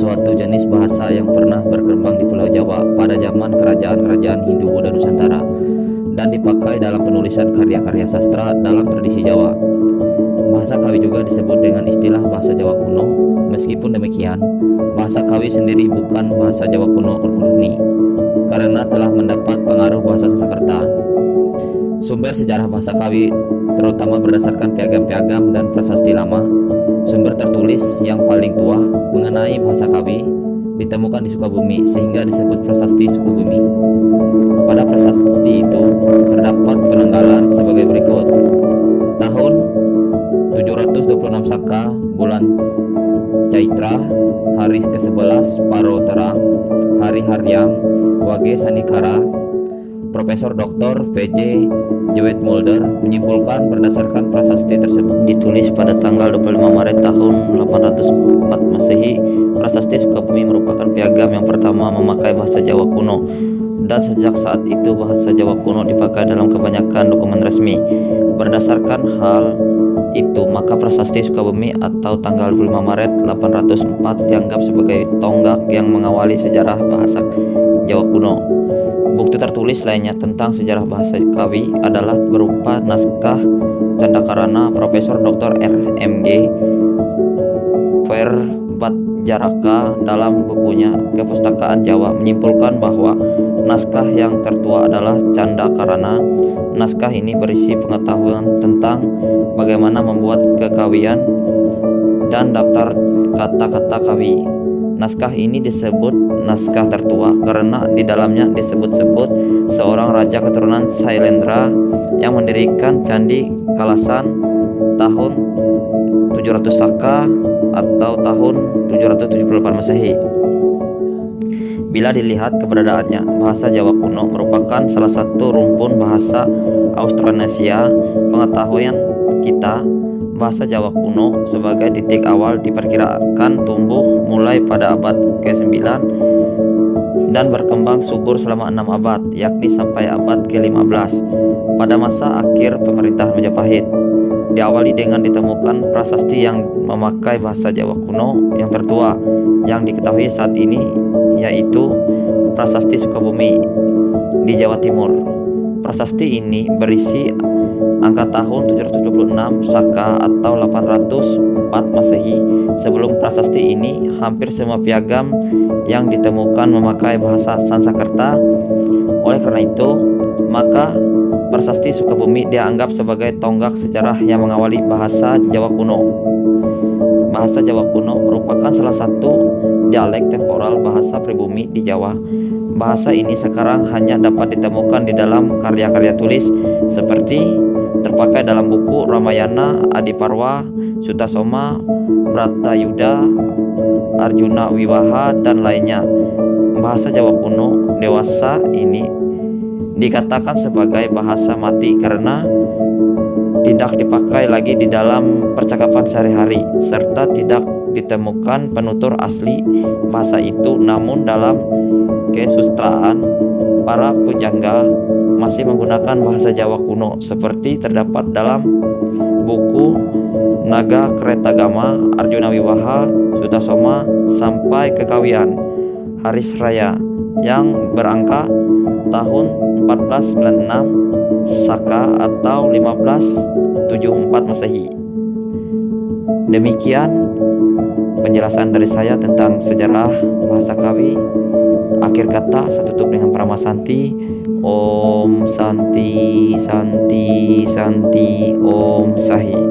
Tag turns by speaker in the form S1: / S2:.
S1: suatu jenis bahasa yang pernah berkembang di Pulau Jawa pada zaman kerajaan-kerajaan Hindu-Buddha Nusantara dan dipakai dalam penulisan karya-karya sastra dalam tradisi Jawa. Bahasa Kawi juga disebut dengan istilah bahasa Jawa kuno. Meskipun demikian, bahasa Kawi sendiri bukan bahasa Jawa kuno murni karena telah mendapat pengaruh bahasa Sanskerta. Sumber sejarah bahasa Kawi terutama berdasarkan piagam-piagam dan prasasti lama. Sumber tertulis yang paling tua mengenai bahasa Kawi ditemukan di Sukabumi sehingga disebut Prasasti Sukabumi. Pada prasasti itu terdapat penanggalan sebagai berikut. Tahun 726 Saka, bulan Caitra, hari ke-11 Paro Terang, hari Haryang, Wage Sandikara. Profesor Dr. V.J. Zoetmulder menyimpulkan berdasarkan prasasti tersebut ditulis pada tanggal 25 Maret tahun 804 Masehi. Prasasti Sukabumi merupakan piagam yang pertama memakai bahasa Jawa kuno, dan sejak saat itu bahasa Jawa kuno dipakai dalam kebanyakan dokumen resmi. Berdasarkan hal itu, maka prasasti Sukabumi atau tanggal 25 Maret 804 dianggap sebagai tonggak yang mengawali sejarah bahasa Jawa kuno. Bukti tertulis lainnya tentang sejarah bahasa Kawi adalah berupa naskah Candakarana. Profesor Dr. R.M.G. Verbatjaraka dalam bukunya Kepustakaan Jawa menyimpulkan bahwa naskah yang tertua adalah Candakarana. Naskah ini berisi pengetahuan tentang bagaimana membuat kekawian dan daftar kata-kata Kawi. Naskah ini disebut naskah tertua karena di dalamnya disebut-sebut seorang raja keturunan Sailendra yang mendirikan Candi Kalasan tahun 700 Saka atau tahun 778 Masehi. Bila dilihat keberadaannya, bahasa Jawa kuno merupakan salah satu rumpun bahasa Austronesia. Pengetahuan kita bahasa Jawa kuno sebagai titik awal diperkirakan tumbuh mulai pada abad ke-9 dan berkembang subur selama 6 abad, yakni sampai abad ke-15 pada masa akhir pemerintahan Majapahit. Diawali dengan ditemukan prasasti yang memakai bahasa Jawa kuno yang tertua yang diketahui saat ini, yaitu Prasasti Sukabumi di Jawa Timur. Prasasti ini berisi angka tahun 776 Saka atau 804 Masehi. Sebelum prasasti ini, hampir semua piagam yang ditemukan memakai bahasa Sanskerta. Oleh karena itu, maka Prasasti Sukabumi dianggap sebagai tonggak sejarah yang mengawali bahasa Jawa kuno. Bahasa Jawa kuno merupakan salah satu dialek temporal bahasa pribumi di Jawa. Bahasa ini sekarang hanya dapat ditemukan di dalam karya-karya tulis seperti terpakai dalam buku Ramayana, Adiparwa, Sutasoma, Bratayuda, Arjuna Wiwaha, dan lainnya. Bahasa Jawa kuno dewasa ini dikatakan sebagai bahasa mati karena tidak dipakai lagi di dalam percakapan sehari-hari, serta tidak ditemukan penutur asli bahasa itu. Namun dalam kesustraan, para pujangga masih menggunakan bahasa Jawa kuno seperti terdapat dalam buku Naga Kretagama, Arjuna Wiwaha, Sutasoma, sampai Kekawian Haris Raya yang berangka tahun 1496 Saka atau 1574 Masehi. Demikian penjelasan dari saya tentang sejarah bahasa Kawi. Akhir kata saya tutup dengan Pramasanti. Om Santi Santi Santi Om Sahi.